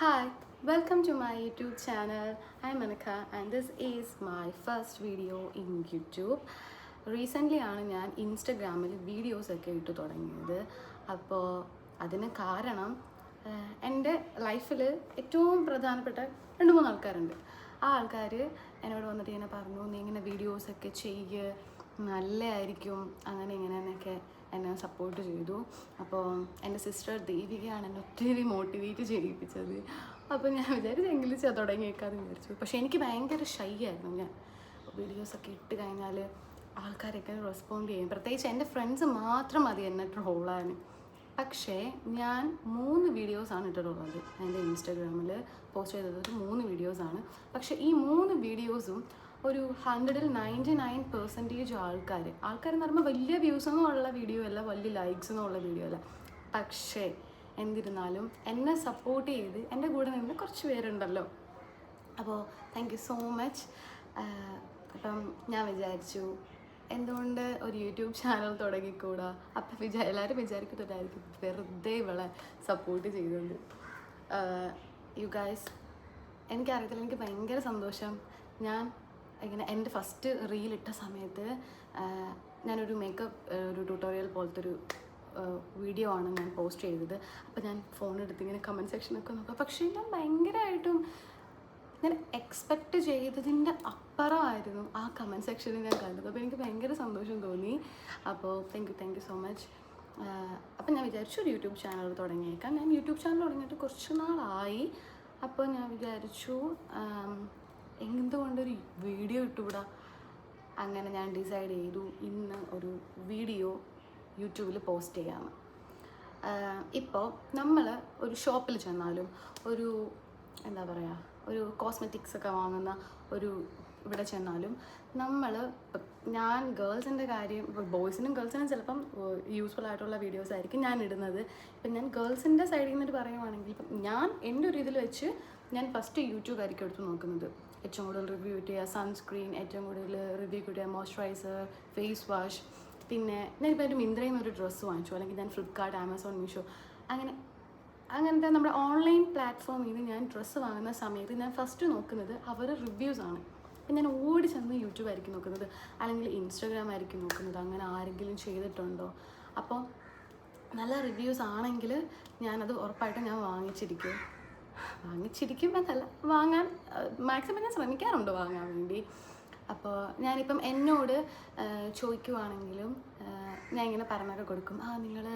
Hi, welcome to my YouTube channel. I'm Manika and this is my first video in YouTube. Recently ആണ് ഞാൻ ഇൻസ്റ്റഗ്രാമിൽ videos ഒക്കെ ഇട്ട് തുടങ്ങിയത്. അപ്പോൾ അതിന് കാരണം എൻ്റെ ലൈഫിൽ ഏറ്റവും പ്രധാനപ്പെട്ട 2-3 ആൾക്കാരുണ്ട്. ആ ആൾക്കാർ എന്നോട് വന്നിട്ട് ഇങ്ങനെ പറഞ്ഞു, നീ ഇങ്ങനെ വീഡിയോസൊക്കെ ചെയ്യുക, നല്ലതായിരിക്കും, അങ്ങനെ ഇങ്ങനെയൊക്കെ എന്നെ സപ്പോർട്ട് ചെയ്തു. അപ്പോൾ എൻ്റെ സിസ്റ്റർ ദേവികയാണ് എന്നെ ഒത്തിരി മോട്ടിവേറ്റ് ചെയ്യിപ്പിച്ചത്. അപ്പോൾ ഞാൻ വിചാരിച്ചെങ്കിലും തുടങ്ങിയേക്കാമെന്ന് വിചാരിച്ചു. പക്ഷേ എനിക്ക് ഭയങ്കര ഷൈ ആയിരുന്നു. ഞാൻ വീഡിയോസൊക്കെ ഇട്ട് കഴിഞ്ഞാൽ ആൾക്കാരൊക്കെ റെസ്പോണ്ട് ചെയ്യും. പ്രത്യേകിച്ച് എൻ്റെ ഫ്രണ്ട്സ് മാത്രം മതി എന്നെ ട്രോളാൻ. പക്ഷേ ഞാൻ 3 വീഡിയോസാണ് ഇട്ടിട്ടുള്ളത്. എൻ്റെ ഇൻസ്റ്റാഗ്രാമിൽ പോസ്റ്റ് ചെയ്തത് 3 വീഡിയോസാണ്. പക്ഷേ ഈ 3 വീഡിയോസും ഒരു 100-ൽ 99% ആൾക്കാർ എന്ന് പറയുമ്പോൾ വലിയ വ്യൂസൊന്നും ഉള്ള വീഡിയോ അല്ല, വലിയ ലൈക്സൊന്നും ഉള്ള വീഡിയോ അല്ല. പക്ഷേ എന്നിരുന്നാലും എന്നെ സപ്പോർട്ട് ചെയ്ത് എൻ്റെ കൂടെ നിന്ന് കുറച്ച് പേരുണ്ടല്ലോ. അപ്പോൾ താങ്ക് യു സോ മച്ച്. അപ്പം ഞാൻ വിചാരിച്ചു, എന്തുകൊണ്ട് ഒരു യൂട്യൂബ് ചാനൽ തുടങ്ങിക്കൂടാ. അപ്പം എല്ലാവരും വിചാരിക്കുന്നുണ്ടായിരിക്കും വെറുതെ ഇവളെ സപ്പോർട്ട് ചെയ്തുകൊണ്ട്. യു ഗൈസ്, എനിക്കറിയത്തില്ല, എനിക്ക് ഭയങ്കര സന്തോഷം. ഞാൻ ഇങ്ങനെ എൻ്റെ ഫസ്റ്റ് റീലിട്ട സമയത്ത് ഞാനൊരു മേക്കപ്പ് ഒരു ട്യൂട്ടോറിയൽ പോലത്തെ ഒരു വീഡിയോ ആണ് ഞാൻ പോസ്റ്റ് ചെയ്തത്. അപ്പോൾ ഞാൻ ഫോണെടുത്ത് ഇങ്ങനെ കമൻറ്റ് സെക്ഷനൊക്കെ നോക്കാം. പക്ഷേ ഞാൻ ഭയങ്കരമായിട്ടും ഞാൻ എക്സ്പെക്റ്റ് ചെയ്തതിൻ്റെ അപ്പുറമായിരുന്നു ആ കമൻറ്റ് സെക്ഷനിൽ ഞാൻ കണ്ടത്. അപ്പോൾ എനിക്ക് ഭയങ്കര സന്തോഷം തോന്നി. അപ്പോൾ താങ്ക് യു സോ മച്ച്. അപ്പം ഞാൻ വിചാരിച്ചു ഒരു യൂട്യൂബ് ചാനൽ തുടങ്ങിയേക്കാം. ഞാൻ യൂട്യൂബ് ചാനൽ തുടങ്ങിയിട്ട് കുറച്ച് നാളായി. അപ്പോൾ ഞാൻ വിചാരിച്ചു എന്തുകൊണ്ടൊരു വീഡിയോ ഇട്ടുകൂടാ. അങ്ങനെ ഞാൻ ഡിസൈഡ് ചെയ്തു ഇന്ന് ഒരു വീഡിയോ യൂട്യൂബിൽ പോസ്റ്റ് ചെയ്യാമെന്ന്. ഇപ്പോൾ നമ്മൾ ഒരു ഷോപ്പിൽ ചെന്നാലും, ഒരു എന്താ പറയുക, ഒരു കോസ്മെറ്റിക്സ് ഒക്കെ വാങ്ങുന്ന ഒരു ഇവിടെ ചെന്നാലും ഞാൻ ഗേൾസിൻ്റെ കാര്യം, ബോയ്സിനും ഗേൾസിനും ചിലപ്പം യൂസ്ഫുൾ ആയിട്ടുള്ള വീഡിയോസ് ആയിരിക്കും ഞാൻ ഇടുന്നത്. ഇപ്പം ഞാൻ ഗേൾസിൻ്റെ സൈഡിൽ നിന്നിട്ട് പറയുവാണെങ്കിൽ, ഇപ്പം ഞാൻ എൻ്റെ ഒരു ഇതിൽ വെച്ച് ഞാൻ ഫസ്റ്റ് യൂട്യൂബ് ആയിരിക്കും എടുത്ത് നോക്കുന്നത്. ഏറ്റവും കൂടുതൽ റിവ്യൂ കിട്ടിയ സൺസ്ക്രീൻ, ഏറ്റവും കൂടുതൽ റിവ്യൂ കിട്ടിയ മോയ്സ്ചറൈസർ, ഫേസ് വാഷ്. പിന്നെ ഞാനിപ്പോൾ ഒരു മിന്ത്രയിൽ നിന്ന് ഒരു ഡ്രസ്സ് വാങ്ങിച്ചു, അല്ലെങ്കിൽ ഞാൻ ഫ്ലിപ്കാർട്ട്, ആമസോൺ, മീഷോ അങ്ങനത്തെ നമ്മുടെ ഓൺലൈൻ പ്ലാറ്റ്ഫോമിൽ നിന്ന് ഞാൻ ഡ്രസ്സ് വാങ്ങുന്ന സമയത്ത് ഞാൻ ഫസ്റ്റ് നോക്കുന്നത് അവരുടെ റിവ്യൂസാണ്. അപ്പം ഞാൻ ഓടി ചെന്ന് യൂട്യൂബ് ആയിരിക്കും നോക്കുന്നത്, അല്ലെങ്കിൽ ഇൻസ്റ്റാഗ്രാം ആയിരിക്കും നോക്കുന്നത്, അങ്ങനെ ആരെങ്കിലും ചെയ്തിട്ടുണ്ടോ. അപ്പോൾ നല്ല റിവ്യൂസ് ആണെങ്കിൽ ഞാനത് ഉറപ്പായിട്ടും ഞാൻ വാങ്ങിച്ചിരിക്കും എന്നല്ല, വാങ്ങാൻ മാക്സിമം ഞാൻ ശ്രമിക്കാറുണ്ട് വാങ്ങാൻ വേണ്ടി. അപ്പോൾ ഞാനിപ്പം എന്നോട് ചോദിക്കുവാണെങ്കിലും ഞാൻ ഇങ്ങനെ പറഞ്ഞൊക്കെ കൊടുക്കും, നിങ്ങൾ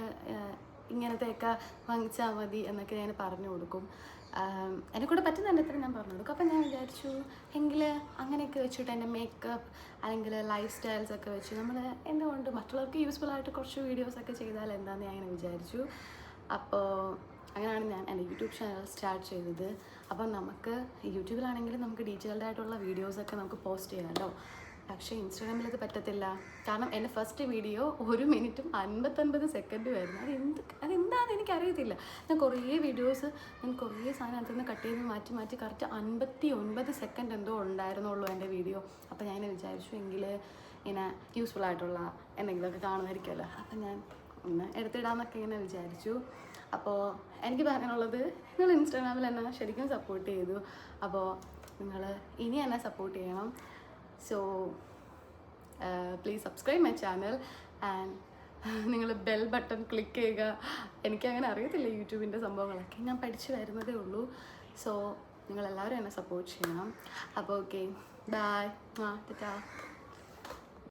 ഇങ്ങനത്തെയൊക്കെ വാങ്ങിച്ചാൽ മതി എന്നൊക്കെ ഞാൻ പറഞ്ഞു കൊടുക്കും. എന്നെക്കൂടെ പറ്റുന്ന എത്ര ഞാൻ പറഞ്ഞു കൊടുക്കും. അപ്പം ഞാൻ വിചാരിച്ചു എങ്കിൽ അങ്ങനെയൊക്കെ വെച്ചിട്ട് എൻ്റെ മേക്കപ്പ് അല്ലെങ്കിൽ ലൈഫ് സ്റ്റൈൽസൊക്കെ വെച്ച് നമ്മൾ എന്തുകൊണ്ട് മറ്റുള്ളവർക്ക് യൂസ്ഫുൾ ആയിട്ട് കുറച്ച് വീഡിയോസൊക്കെ ചെയ്താൽ എന്താണെന്ന് ഞാൻ ഇങ്ങനെ വിചാരിച്ചു. അപ്പോൾ അങ്ങനെയാണ് ഞാൻ എൻ്റെ യൂട്യൂബ് ചാനൽ സ്റ്റാർട്ട് ചെയ്തത്. അപ്പം നമുക്ക് യൂട്യൂബിലാണെങ്കിലും നമുക്ക് ഡീറ്റെയിൽഡ് ആയിട്ടുള്ള വീഡിയോസൊക്കെ നമുക്ക് പോസ്റ്റ് ചെയ്യാമല്ലോ. പക്ഷേ ഇൻസ്റ്റാഗ്രാമിൽ ഇത് പറ്റത്തില്ല. കാരണം എൻ്റെ ഫസ്റ്റ് വീഡിയോ 1 മിനിറ്റും 59 സെക്കൻഡും ആയിരുന്നു. അതെന്താണെന്ന് എനിക്കറിയത്തില്ല. ഞാൻ കുറേ സാധനം അതിൽ നിന്ന് കട്ട് ചെയ്ത് മാറ്റി കറക്റ്റ് 59 സെക്കൻഡ് എന്തോ ഉണ്ടായിരുന്നുള്ളൂ എൻ്റെ വീഡിയോ. അപ്പോൾ ഞാൻ വിചാരിച്ചു എങ്കിൽ ഇങ്ങനെ യൂസ്ഫുൾ ആയിട്ടുള്ള എന്തെങ്കിലുമൊക്കെ കാണുമായിരിക്കുമല്ലോ. അപ്പം ഞാൻ ഒന്ന് എടുത്തിടാമെന്നൊക്കെ ഇങ്ങനെ വിചാരിച്ചു. അപ്പോൾ എനിക്ക് പറയാനുള്ളത്, നിങ്ങൾ ഇൻസ്റ്റാഗ്രാമിൽ എന്നെ ശരിക്കും സപ്പോർട്ട് ചെയ്തു. അപ്പോൾ നിങ്ങൾ ഇനി എന്നെ സപ്പോർട്ട് ചെയ്യണം. So please subscribe my channel and നിങ്ങൾ ബെൽ ബട്ടൺ ക്ലിക്ക് ചെയ്യുക. എനിക്കങ്ങനെ അറിയത്തില്ല യൂട്യൂബിൻ്റെ സംഭവങ്ങളൊക്കെ, ഞാൻ പഠിച്ചു വരുന്നതേ ഉള്ളൂ. സോ നിങ്ങളെല്ലാവരും എന്നെ സപ്പോർട്ട് ചെയ്യണം. അപ്പോൾ ഓക്കെ, ബൈ, ടാറ്റാ.